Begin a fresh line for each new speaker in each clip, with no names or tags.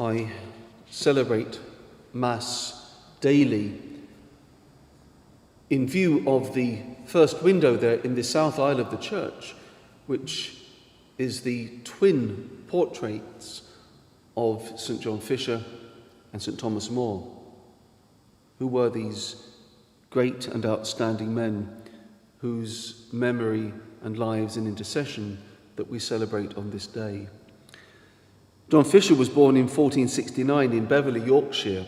I celebrate Mass daily in view of the first window there in the south aisle of the church, which is the twin portraits of St. John Fisher and St. Thomas More, who were these great and outstanding men whose memory and lives in intercession that we celebrate on this day. John Fisher was born in 1469 in Beverley, Yorkshire.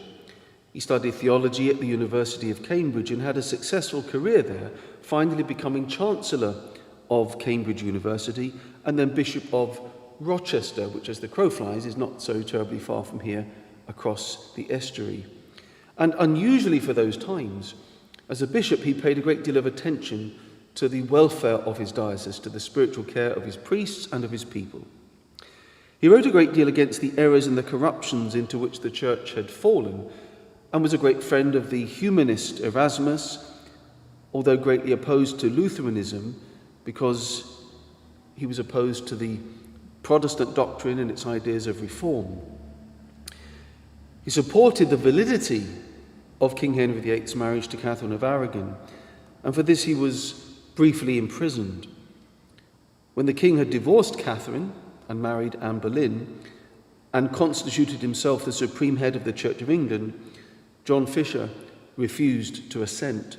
He studied theology at the University of Cambridge and had a successful career there, finally becoming Chancellor of Cambridge University and then Bishop of Rochester, which, as the crow flies, is not so terribly far from here across the estuary. And unusually for those times, as a bishop, he paid a great deal of attention to the welfare of his diocese, to the spiritual care of his priests and of his people. He wrote a great deal against the errors and the corruptions into which the church had fallen, and was a great friend of the humanist Erasmus, although greatly opposed to Lutheranism because he was opposed to the Protestant doctrine and its ideas of reform. He supported the validity of King Henry VIII's marriage to Catherine of Aragon, and for this he was briefly imprisoned. When the king had divorced Catherine and married Anne Boleyn and constituted himself the supreme head of the Church of England, John Fisher refused to assent.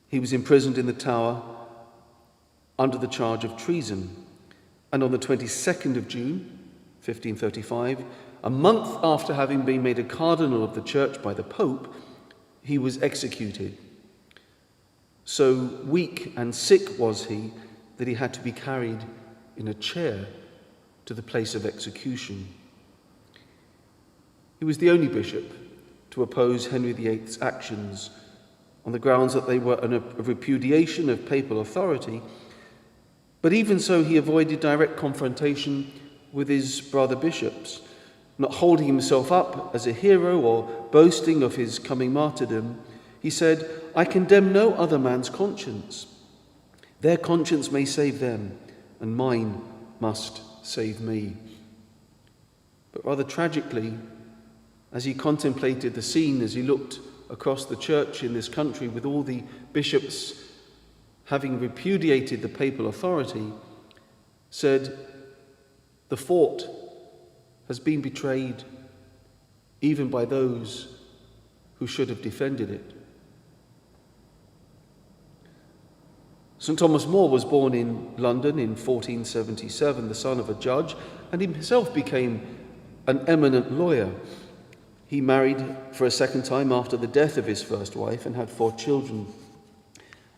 He was imprisoned in the Tower under the charge of treason, and on the 22nd of June, 1535, a month after having been made a cardinal of the Church by the Pope, he was executed. So weak and sick was he that he had to be carried in a chair to the place of execution. He was the only bishop to oppose Henry VIII's actions on the grounds that they were a repudiation of papal authority, but even so he avoided direct confrontation with his brother bishops, not holding himself up as a hero or boasting of his coming martyrdom. He said, "I condemn no other man's conscience. Their conscience may save them, and mine must save me." But rather tragically, as he contemplated the scene, as he looked across the church in this country with all the bishops having repudiated the papal authority, said, "The fort has been betrayed even by those who should have defended it." St. Thomas More was born in London in 1477, the son of a judge, and himself became an eminent lawyer. He married for a second time after the death of his first wife and had 4 children.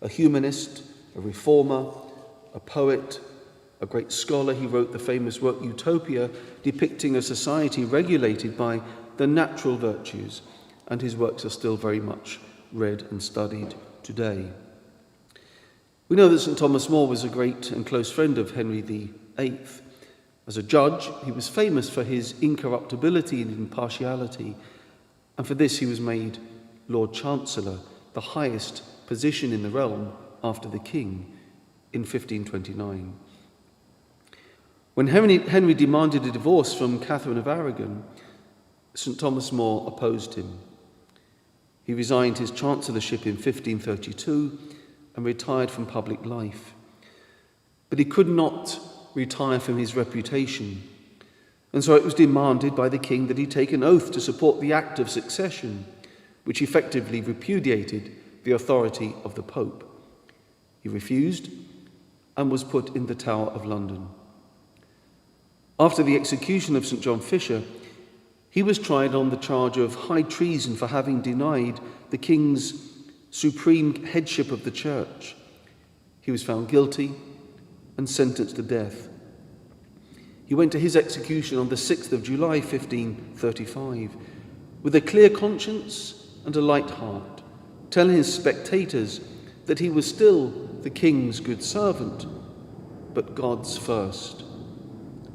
A humanist, a reformer, a poet, a great scholar, he wrote the famous work Utopia, depicting a society regulated by the natural virtues, and his works are still very much read and studied today. We know that St. Thomas More was a great and close friend of Henry VIII. As a judge, he was famous for his incorruptibility and impartiality, and for this he was made Lord Chancellor, the highest position in the realm after the king, in 1529. When Henry demanded a divorce from Catherine of Aragon, St. Thomas More opposed him. He resigned his chancellorship in 1532 and retired from public life. But he could not retire from his reputation, and so it was demanded by the king that he take an oath to support the Act of Succession, which effectively repudiated the authority of the Pope. He refused and was put in the Tower of London. After the execution of St. John Fisher, he was tried on the charge of high treason for having denied the king's supreme headship of the church. He was found guilty and sentenced to death. He went to his execution on the 6th of July, 1535, with a clear conscience and a light heart, telling his spectators that he was still the king's good servant, but God's first.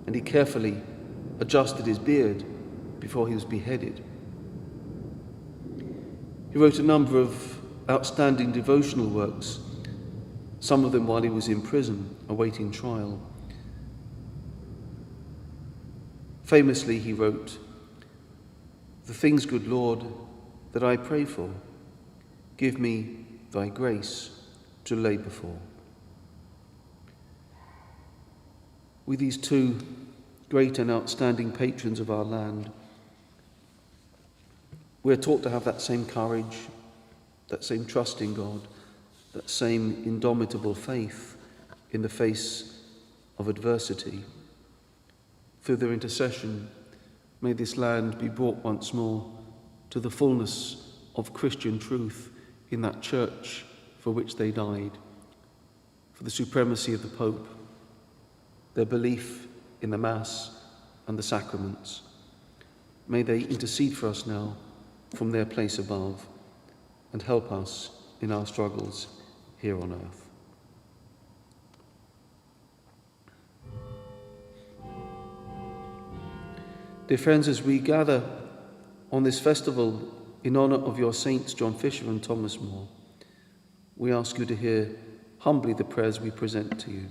And he carefully adjusted his beard before he was beheaded. He wrote a number of outstanding devotional works, some of them while he was in prison, awaiting trial. Famously, he wrote, the things, good Lord, that I pray for, give me thy grace to labour for. With these two great and outstanding patrons of our land, we're taught to have that same courage, that same trust in God, that same indomitable faith in the face of adversity. Through their intercession, may this land be brought once more to the fullness of Christian truth in that church for which they died, for the supremacy of the Pope, their belief in the Mass and the sacraments. May they intercede for us now from their place above and help us in our struggles here on earth. Dear friends, as we gather on this festival in honour of your saints John Fisher and Thomas More, we ask you to hear humbly the prayers we present to you.